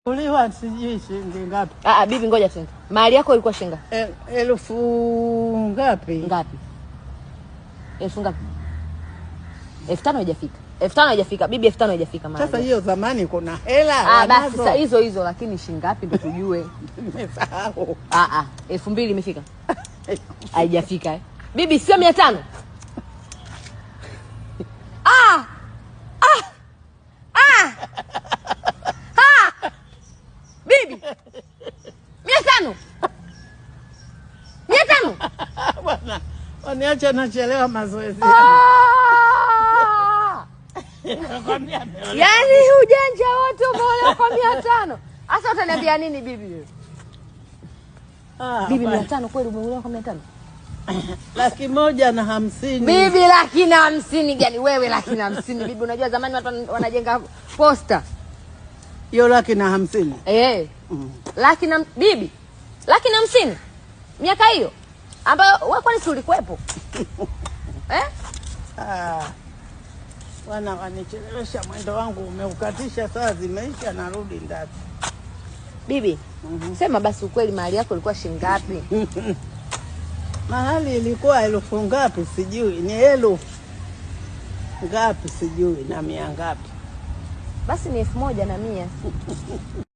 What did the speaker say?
Uliwa sijui shilingi ngapi? Bibi ngoja tena. Mahali yako ilikuwa shilingi ngapi? 1000 ngapi? Ngapi? 1000 ngapi? 5000 haijafika. 5000 haijafika. Bibi 5000 haijafika mahali. Sasa hiyo zamani kuna hela. Basi sasa hizo lakini shilingi ngapi ndio tujue. Nimesahau. 2000 imefika. Haijafika Bibi sio 500. Bibi 500. 500. Bwana, waniacha nachelewa mazoezi. Yaani ujanja wote umeona kwa 500. Sasa utaniambia nini bibi? Bibi 500 kweli umeona kwa 500? 150,000. Bibi 150,000 gani wewe 150,000 bibi unajua zamani watu wanajenga posta. Hiyo 150,000. Bibi 150,000. Miaka hiyo ambayo wewe kwani si ulikuwepo? Wana wanichelewesha mwendo wangu umeukatisha, saa zimeisha narudi ndani. Bibi, sema basi ukweli mahali yako ilikuwa shilingi ngapi? Mahali ilikuwa 1000 ngapi sijui, ni 1000 ngapi sijui na 100 ngapi. Basi ni 1100.